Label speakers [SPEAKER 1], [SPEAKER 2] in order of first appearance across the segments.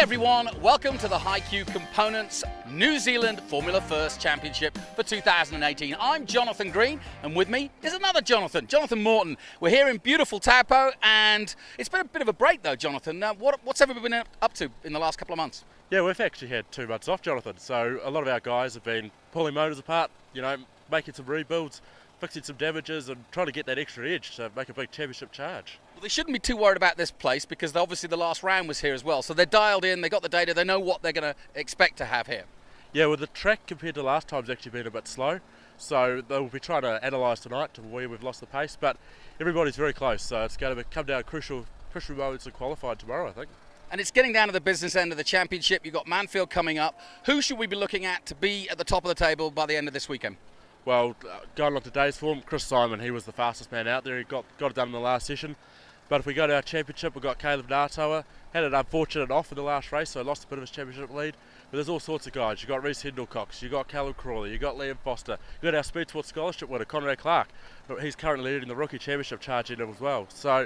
[SPEAKER 1] everyone, welcome to the HiQ Components New Zealand Formula First Championship for 2018. I'm Jonathan Green, and with me is another Jonathan Morton. We're here in beautiful Taupo, and it's been a bit of a break though, Jonathan. What's everybody been up to in the last couple of months?
[SPEAKER 2] Yeah, we've actually had 2 months off, Jonathan, so a lot of our guys have been pulling motors apart, making some rebuilds, fixing some damages and trying to get that extra edge to make a big championship charge.
[SPEAKER 1] Well, they shouldn't be too worried about this place because obviously the last round was here as well, so they're dialed in, they got the data, they know what they're going to expect to have here.
[SPEAKER 2] Yeah, well, the track compared to last time's actually been a bit slow, so they'll be trying to analyse tonight to where we've lost the pace, but everybody's very close, so it's going to come down crucial moments in qualifying tomorrow, I think.
[SPEAKER 1] And it's getting down to the business end of the championship. You've got Mansfield coming up. Who should we be looking at to be at the top of the table by the end of this weekend?
[SPEAKER 2] Well, going on today's form, Chris Simon, he was the fastest man out there. He got it done in the last session. But if we go to our championship, we've got Caleb Ngātaua. Had an unfortunate off in the last race, so lost a bit of his championship lead. But there's all sorts of guys. You've got Reese Hindle-Cox, you've got Callum Crawley, you've got Liam Foster, you've got our Speed Sports Scholarship winner, Conrad Clark. He's currently leading the rookie championship charge in as well. So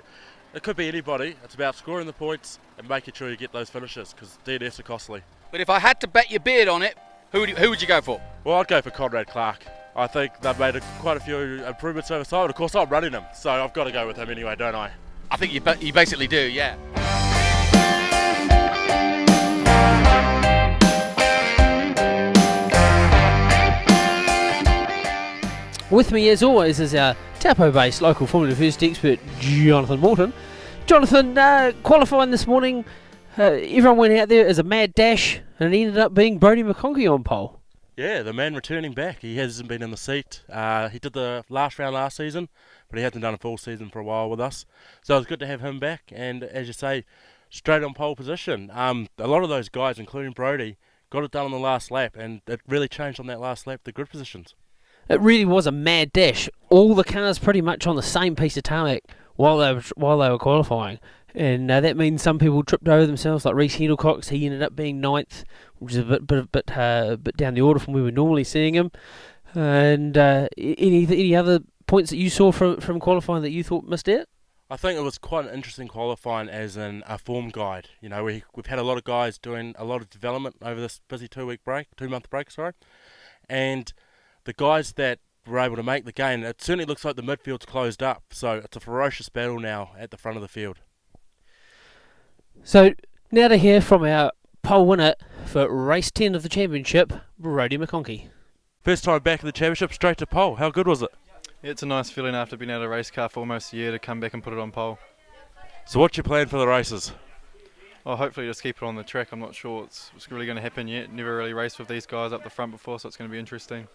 [SPEAKER 2] it could be anybody. It's about scoring the points and making sure you get those finishes, because DNFs are costly.
[SPEAKER 1] But if I had to bet your beard on it, who would you go for?
[SPEAKER 2] Well, I'd go for Conrad Clark. I think they've made quite a few improvements over time. Of course, I'm running him, so I've got to go with him anyway, don't I?
[SPEAKER 1] I think you basically do, yeah.
[SPEAKER 3] With me, as always, is our Taupo-based local Formula First expert, Jonathan Morton. Jonathan, qualifying this morning, everyone went out there as a mad dash, and it ended up being Brodie McConkie on pole.
[SPEAKER 2] Yeah, the man returning back. He hasn't been in the seat. He did the last round last season, but he hasn't done a full season for a while with us. So it was good to have him back, and as you say, straight on pole position. A lot of those guys, including Brodie, got it done on the last lap, and it really changed on that last lap, the grid positions.
[SPEAKER 3] It really was a mad dash. All the cars pretty much on the same piece of tarmac while they were qualifying. And that means some people tripped over themselves, like Reese Hindle-Cox. He ended up being 9th, which is a bit down the order from where we're normally seeing him. And any other points that you saw from qualifying that you thought missed out?
[SPEAKER 2] I think it was quite an interesting qualifying as a form guide. We've had a lot of guys doing a lot of development over this busy 2-month break, and the guys that were able to make the gain, it certainly looks like the midfield's closed up, so it's a ferocious battle now at the front of the field.
[SPEAKER 3] So, now to hear from our pole winner for race 10 of the championship, Brodie McConkie.
[SPEAKER 2] First time back in the championship, straight to pole. How good was it?
[SPEAKER 4] It's a nice feeling after being out of a race car for almost a year to come back and put it on pole.
[SPEAKER 2] So what's your plan for the races?
[SPEAKER 4] Well, hopefully just keep it on the track. I'm not sure it's really going to happen yet. Never really raced with these guys up the front before, so it's going to be interesting.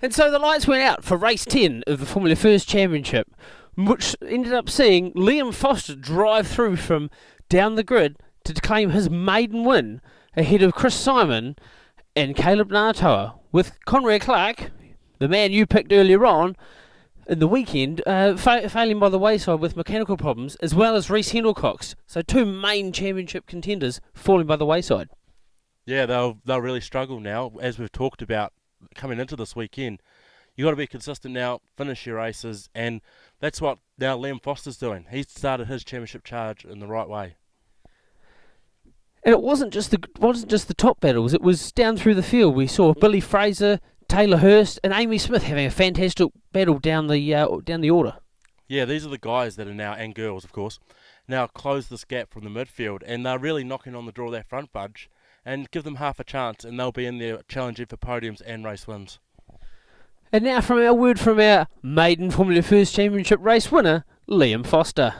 [SPEAKER 3] And so the lights went out for race 10 of the Formula First Championship, which ended up seeing Liam Foster drive through from down the grid to claim his maiden win ahead of Chris Simon and Caleb Ngātaua, with Conrad Clark, the man you picked earlier on in the weekend, failing by the wayside with mechanical problems, as well as Reese Hindle-Cox. So 2 main championship contenders falling by the wayside.
[SPEAKER 2] Yeah, they'll really struggle now, as we've talked about coming into this weekend. You've got to be consistent now, finish your races, and that's what now Liam Foster's doing. He's started his championship charge in the right way.
[SPEAKER 3] And it wasn't just the top battles, it was down through the field. We saw Billy Fraser, Taylor Hurst and Amy Smith having a fantastic battle down the order.
[SPEAKER 2] Yeah, these are the guys that are now, and girls of course, now close this gap from the midfield, and they're really knocking on the door of that front bunch, and give them half a chance, and they'll be in there challenging for podiums and race wins.
[SPEAKER 3] And now from our maiden Formula First Championship race winner, Liam Foster.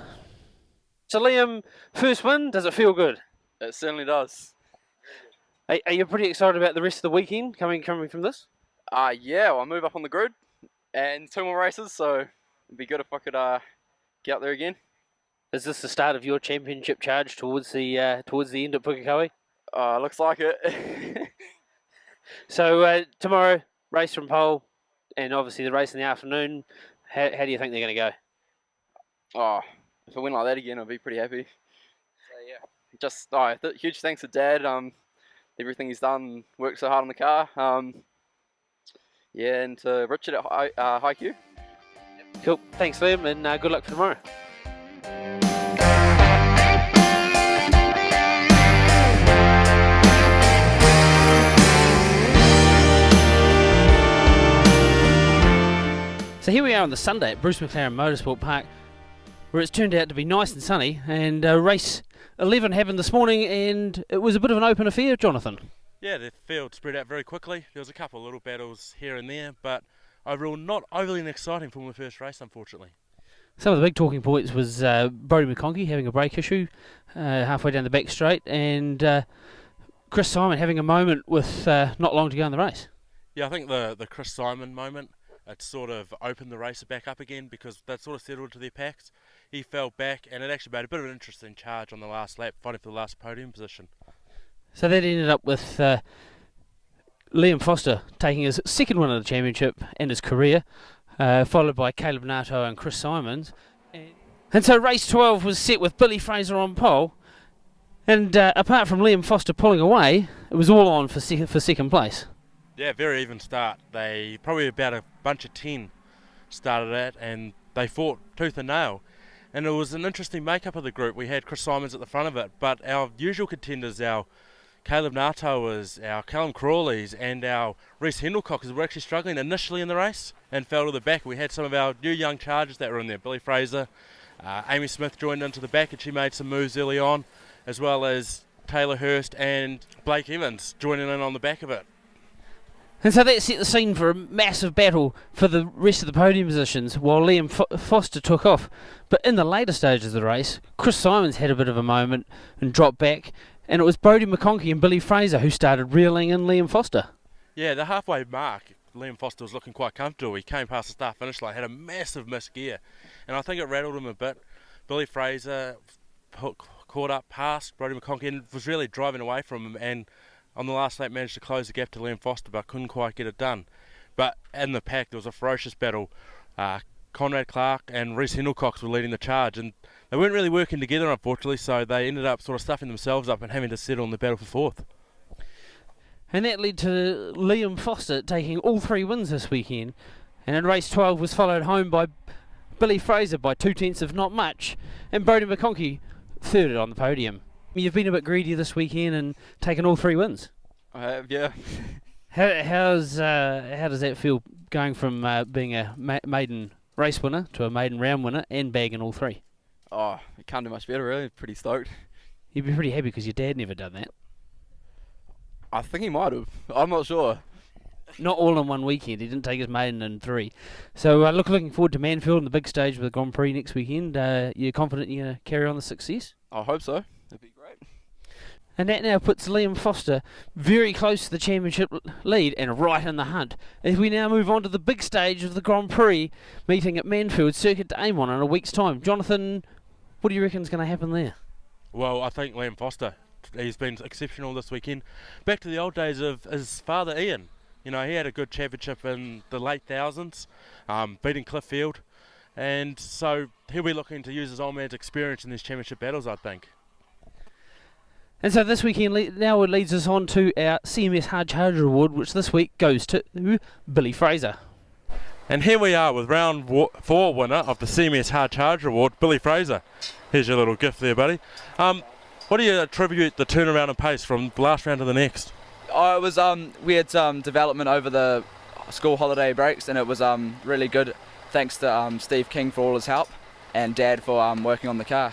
[SPEAKER 3] So Liam, first win, does it feel good?
[SPEAKER 5] It certainly does.
[SPEAKER 3] Are you pretty excited about the rest of the weekend coming from this?
[SPEAKER 5] Yeah, well, I'll move up on the grid and 2 more races, so it'd be good if I could get up there again.
[SPEAKER 3] Is this the start of your championship charge towards the end at Pukekohe?
[SPEAKER 5] Looks like it.
[SPEAKER 3] So tomorrow, race from pole, and obviously the race in the afternoon. How do you think they're going to go?
[SPEAKER 5] If I win like that again, I'll be pretty happy. So yeah, just huge thanks to Dad. Everything he's done, worked so hard on the car. And to Richard at HiQ.
[SPEAKER 3] Cool. Thanks, Liam, and good luck for tomorrow. So here we are on the Sunday at Bruce McLaren Motorsport Park, where it's turned out to be nice and sunny, and race 11 happened this morning, and it was a bit of an open affair, Jonathan.
[SPEAKER 2] Yeah, the field spread out very quickly. There was a couple of little battles here and there, but overall not overly exciting for the first race, unfortunately.
[SPEAKER 3] Some of the big talking points was Brodie McConkey having a brake issue halfway down the back straight, and Chris Simon having a moment with not long to go in the race.
[SPEAKER 2] Yeah, I think the Chris Simon moment, it sort of opened the race back up again because they sort of settled to their packs. He fell back and it actually made a bit of an interesting charge on the last lap, fighting for the last podium position.
[SPEAKER 3] So that ended up with Liam Foster taking his second win of the championship and his career, followed by Caleb Nato and Chris Simons. And so race 12 was set with Billy Fraser on pole, and apart from Liam Foster pulling away, it was all on for second place.
[SPEAKER 2] Yeah, very even start. They probably about a bunch of 10 started at, and they fought tooth and nail. And it was an interesting makeup of the group. We had Chris Simons at the front of it, but our usual contenders, our Caleb Natoas, our Callum Crawleys, and our Reece Hendelcockers were actually struggling initially in the race and fell to the back. We had some of our new young chargers that were in there. Billy Fraser, Amy Smith joined into the back, and she made some moves early on, as well as Taylor Hurst and Blake Evans joining in on the back of it.
[SPEAKER 3] And so that set the scene for a massive battle for the rest of the podium positions while Liam Foster took off. But in the later stages of the race, Chris Simons had a bit of a moment and dropped back, and it was Brodie McConkey and Billy Fraser who started reeling in Liam Foster.
[SPEAKER 2] Yeah, the halfway mark, Liam Foster was looking quite comfortable. He came past the start finish line, had a massive missed gear, and I think it rattled him a bit. Billy Fraser caught up past Brodie McConkey and was really driving away from him, and on the last lap managed to close the gap to Liam Foster, but couldn't quite get it done. But in the pack there was a ferocious battle. Conrad Clark and Reece Hendelcock were leading the charge, and they weren't really working together, unfortunately, so they ended up sort of stuffing themselves up and having to settle in the battle for fourth.
[SPEAKER 3] And that led to Liam Foster taking all 3 wins this weekend, and in race 12 was followed home by Billy Fraser by 2/10 of not much, and Brodie McConkey third on the podium. You've been a bit greedy this weekend and taken all 3 wins.
[SPEAKER 5] I have, yeah.
[SPEAKER 3] How does that feel, going from being a maiden race winner to a maiden round winner and bagging all 3?
[SPEAKER 5] Oh, it can't do much better, really. Pretty stoked.
[SPEAKER 3] You'd be pretty happy because your dad never done that.
[SPEAKER 5] I think he might have. I'm not sure.
[SPEAKER 3] Not all in one weekend. He didn't take his maiden in 3. So looking forward to Manfield and the big stage with the Grand Prix next weekend. You're confident you're going to carry on the success?
[SPEAKER 5] I hope so. That'd be great.
[SPEAKER 3] And that now puts Liam Foster very close to the championship lead and right in the hunt. As we now move on to the big stage of the Grand Prix meeting at Manfield Circuit d'Amon in a week's time. Jonathan, what do you reckon is going to happen there?
[SPEAKER 2] Well, I think Liam Foster, he's been exceptional this weekend. Back to the old days of his father Ian. You know, he had a good championship in the late thousands, beating Cliff Field. And so he'll be looking to use his old man's experience in these championship battles, I think.
[SPEAKER 3] And so this weekend now it leads us on to our CMS Hard Charger Award, which this week goes to Billy Fraser.
[SPEAKER 2] And here we are with round 4 winner of the CMS Hard Charger Award, Billy Fraser. Here's your little gift there, buddy. What do you attribute the turnaround in pace from the last round to the next?
[SPEAKER 6] Oh, it was we had some development over the school holiday breaks, and it was really good. Thanks to Steve King for all his help, and Dad for working on the car.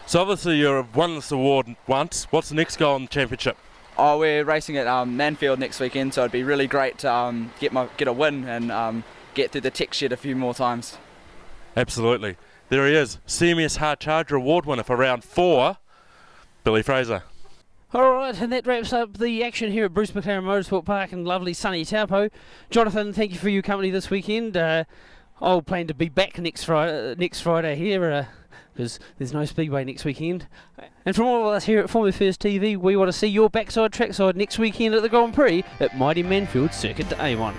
[SPEAKER 2] So obviously you've won this award once. What's the next goal in the championship?
[SPEAKER 6] Oh, we're racing at Manfield next weekend, so it'd be really great to get a win and get through the tech shed a few more times.
[SPEAKER 2] Absolutely. There he is, CMS Hard Charger Award winner for round 4, Billy Fraser.
[SPEAKER 3] Alright, and that wraps up the action here at Bruce McLaren Motorsport Park in lovely sunny Taupo. Jonathan, thank you for your company this weekend. I'll plan to be back next Friday here because there's no speedway next weekend. And from all of us here at Formula First TV, we want to see your backside trackside next weekend at the Grand Prix at Mighty Manfield Circuit d'Amon.